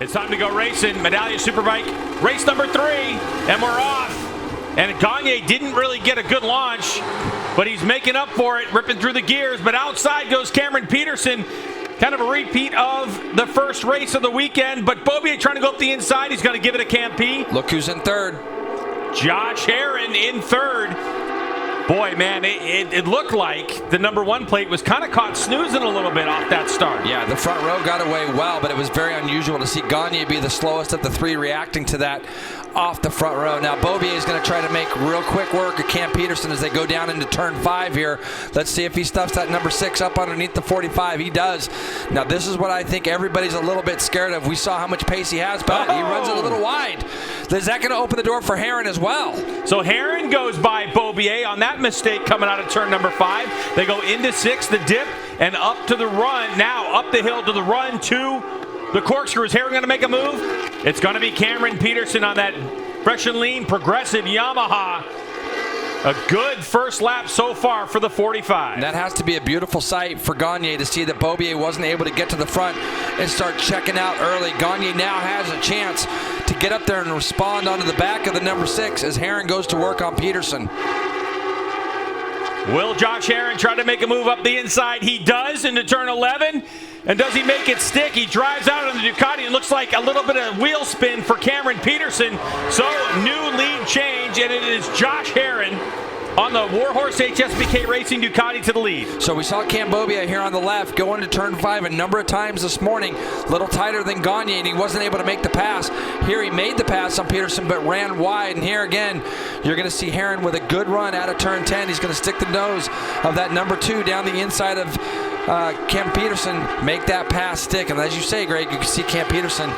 It's time to go racing. Medallia Superbike, race number 3, and we're off. And Gagne didn't really get a good launch, but he's making up for it, ripping through the gears. But outside goes Cameron Peterson, kind of a repeat of the first race of the weekend. But Beaubier trying to go up the inside. He's going to give it a Campy. Look who's in third. Josh Herrin in third. Boy, man, it looked like the number 1 plate was kind of caught snoozing a little bit off that start. Yeah, the front row got away well, but it was very unusual to see Gagne be the slowest of the 3 reacting to that off the front row. Now, Beaubier is going to try to make real quick work of Cam Peterson as they go down into turn 5 here. Let's see if he stuffs that number 6 up underneath the 45. He does. Now, this is what I think everybody's a little bit scared of. We saw how much pace he has, but he runs it a little wide. Is that going to open the door for Herrin as well? So Herrin goes by Beaubier on that mistake coming out of turn number 5. They go into 6, the dip, and up to the run. Now up the hill to the run to the corkscrew. Is Herrin going to make a move? It's going to be Cameron Peterson on that fresh and lean progressive Yamaha. A good first lap so far for the 45. And that has to be a beautiful sight for Gagne to see that Beaubier wasn't able to get to the front and start checking out early. Gagne now has a chance to get up there and respond onto the back of the number 6 as Herrin goes to work on Peterson. Will Josh Herrin try to make a move up the inside? He does into turn 11. And does he make it stick? He drives out on the Ducati. It looks like a little bit of wheel spin for Cameron Peterson. So new lead change, and it is Josh Herrin on the Warhorse HSBK Racing Ducati to the lead. So we saw Cam Beaubier here on the left go into turn 5 a number of times this morning. A little tighter than Gagne, and he wasn't able to make the pass. Here he made the pass on Peterson, but ran wide. And here again, you're going to see Herrin with a good run out of turn 10. He's going to stick the nose of that number 2 down the inside of Cam Peterson, make that pass stick. And as you say, Greg, you can see Cam Peterson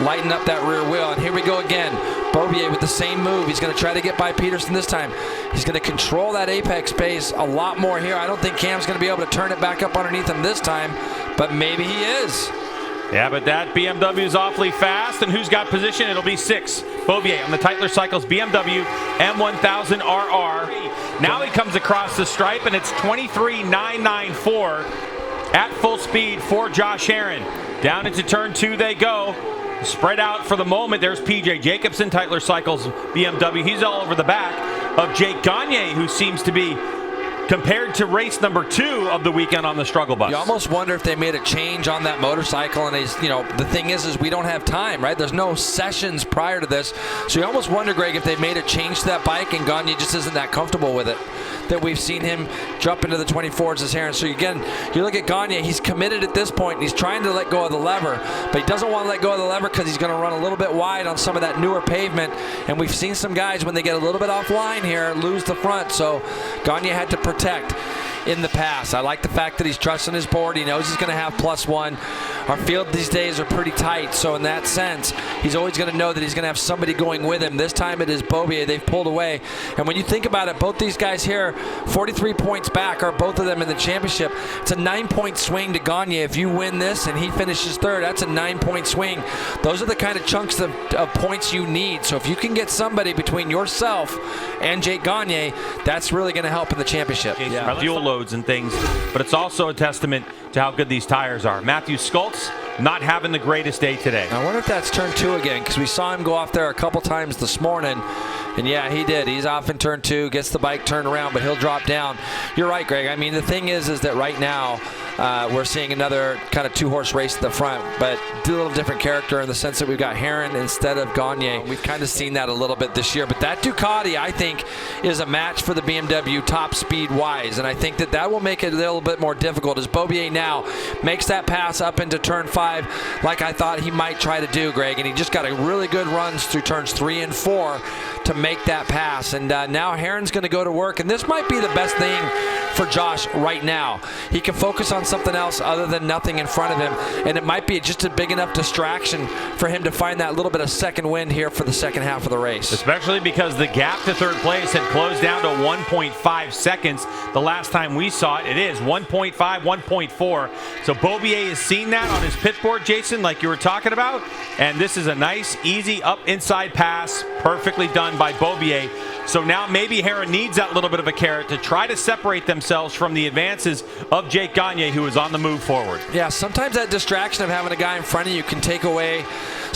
lighten up that rear wheel. And here we go again. Beaubier with the same move. He's going to try to get by Peterson this time. He's going to control that apex pace a lot more here. I don't think Cam's going to be able to turn it back up underneath him this time, but maybe he is. Yeah, but that BMW is awfully fast. And who's got position? It'll be 6. Beaubier on the Tytler Cycles BMW M1000RR. Now he comes across the stripe, and it's 23.994 at full speed for Josh Herrin. Down into turn 2 they go. Spread out for the moment. There's PJ Jacobson, Tytler Cycles BMW. He's all over the back of Jake Gagne, who seems to be compared to race number 2 of the weekend on the struggle bus. You almost wonder if they made a change on that motorcycle, and the thing is we don't have time, right? There's no sessions prior to this, so you almost wonder, Greg, if they made a change to that bike and Gagne just isn't that comfortable with it, that we've seen him jump into the 24s as Herrin. So again, you look at Gagne, he's committed at this point, and he's trying to let go of the lever, but he doesn't want to let go of the lever because he's going to run a little bit wide on some of that newer pavement, and we've seen some guys, when they get a little bit offline here, lose the front, so Gagne had to protect in the pass. I like the fact that he's trusting his board. He knows he's going to have +1. Our field these days are pretty tight, so in that sense, he's always going to know that he's going to have somebody going with him. This time it is Beaubier. They've pulled away. And when you think about it, both these guys here, 43 points back, are both of them in the championship. It's a 9-point swing to Gagne. If you win this and he finishes 3rd, that's a 9-point swing. Those are the kind of chunks of points you need. So if you can get somebody between yourself and Jake Gagne, that's really going to help in the championship. Yeah. Fuel loads and things, but it's also a testament to how good these tires are. Matthew Schultz not having the greatest day today. I wonder if that's turn 2 again, because we saw him go off there a couple times this morning, and yeah, he did. He's off in turn 2, gets the bike turned around, but he'll drop down. You're right, Greg. I mean, the thing is that right now we're seeing another kind of 2-horse race at the front, but a little different character in the sense that we've got Herrin instead of Gagne. We've kind of seen that a little bit this year, but that Ducati, I think, is a match for the BMW top speed-wise, and I think that will make it a little bit more difficult as Beaubier now makes that pass up into turn 5 like I thought he might try to do, Greg, and he just got a really good runs through turns 3 and 4 to make that pass. And now Herrin's going to go to work, and this might be the best thing for Josh right now. He can focus on something else other than nothing in front of him, and it might be just a big enough distraction for him to find that little bit of second wind here for the second half of the race. Especially because the gap to 3rd place had closed down to 1.5 seconds the last time we saw it. It is 1.5, 1.4. So Beaubier has seen that on his pit board, Jason, like you were talking about, and this is a nice, easy up inside pass, perfectly done by Beaubier. So now maybe Herrin needs that little bit of a carrot to try to separate themselves from the advances of Jake Gagne, who is on the move forward. Yeah, sometimes that distraction of having a guy in front of you can take away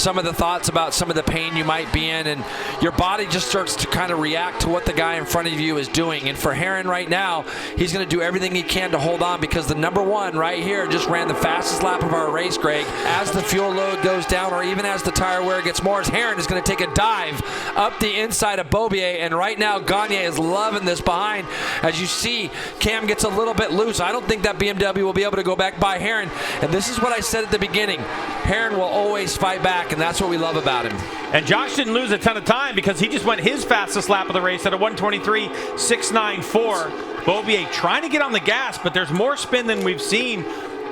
some of the thoughts about some of the pain you might be in, and your body just starts to kind of react to what the guy in front of you is doing. And for Herrin right now, he's going to do everything he can to hold on, because the number one right here just ran the fastest lap of our race, Greg. As the fuel load goes down, or even as the tire wear gets more, Herrin is going to take a dive up the inside of Beaubier, and right now Gagne is loving this behind. As you see, Cam gets a little bit loose. I don't think that BMW will be able to go back by Herrin, and this is what I said at the beginning. Herrin will always fight back, and that's what we love about him. And Josh didn't lose a ton of time, because he just went his fastest lap of the race at a 1:23.694. Beaubier trying to get on the gas, but there's more spin than we've seen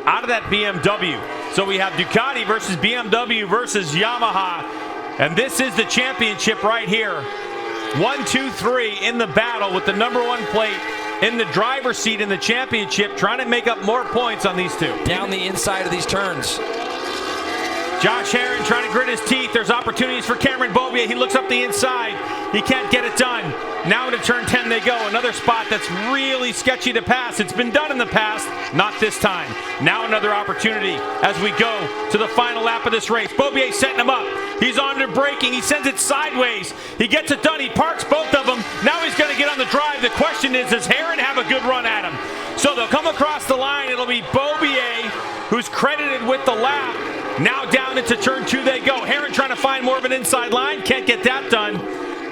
out of that BMW. So we have Ducati versus BMW versus Yamaha, and this is the championship right here. 1, 2, 3 in the battle, with the number one plate in the driver's seat in the championship, trying to make up more points on these two. Down the inside of these turns. Josh Herrin trying to grit his teeth. There's opportunities for Cameron Beaubier. He looks up the inside. He can't get it done. Now into turn 10 they go. Another spot that's really sketchy to pass. It's been done in the past, not this time. Now another opportunity as we go to the final lap of this race. Beaubier setting him up. He's on to braking. He sends it sideways. He gets it done. He parks both of them. Now he's going to get on the drive. The question is, does Herrin have a good run at him? So they'll come across the line. It'll be Beaubier who's credited with the lap. Now down into turn 2 they go. Herrin trying to find more of an inside line. Can't get that done.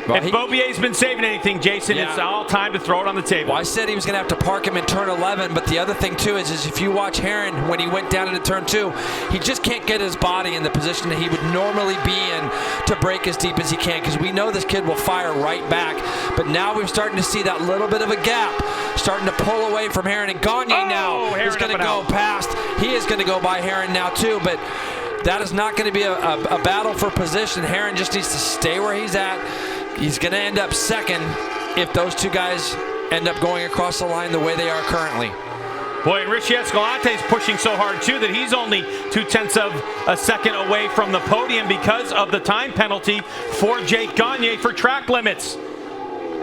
Well, if Beaubier's been saving anything, Jason, it's all time to throw it on the table. Well, I said he was going to have to park him in turn 11, but the other thing, too, is if you watch Herrin, when he went down into turn 2, he just can't get his body in the position that he would normally be in to brake as deep as he can, because we know this kid will fire right back. But now we're starting to see that little bit of a gap starting to pull away from Herrin, and Gagne now is going to go past. He is going to go by Herrin now, too, but that is not going to be a battle for position. Herrin just needs to stay where he's at. He's going to end up second if those two guys end up going across the line the way they are currently. Boy, and Richie Escalante is pushing so hard, too, that he's only 0.2 of a second away from the podium because of the time penalty for Jake Gagne for track limits.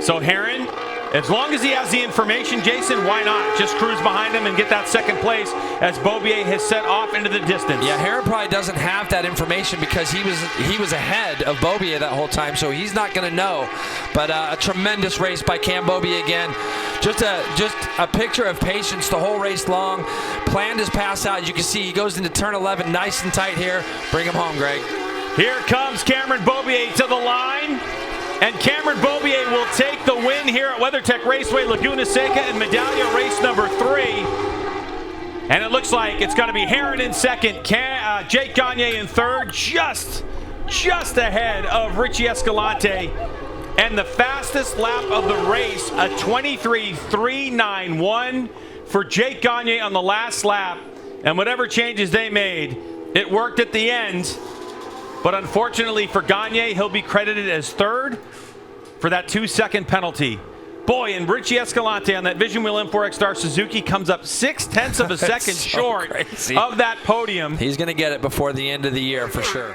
So Herrin, as long as he has the information, Jason, why not? Just cruise behind him and get that second place as Beaubier has set off into the distance. Yeah, Herrin probably doesn't have that information because he was ahead of Beaubier that whole time, so he's not going to know. But a tremendous race by Cam Beaubier again. Just a picture of patience the whole race long. Planned his pass out. As you can see, he goes into turn 11 nice and tight here. Bring him home, Greg. Here comes Cameron Beaubier to the line. And Cameron Beaubier will take the win here at WeatherTech Raceway Laguna Seca in Medallia race number 3. And it looks like it's going to be Herrin in second, Jake Gagne in third, just ahead of Richie Escalante. And the fastest lap of the race, a 23.391 for Jake Gagne on the last lap. And whatever changes they made, it worked at the end. But unfortunately for Gagne, he'll be credited as third for that 2-second penalty. Boy, and Richie Escalante on that Vision Wheel M4X Star Suzuki comes up 0.6 of a second short of that podium. He's going to get it before the end of the year for sure.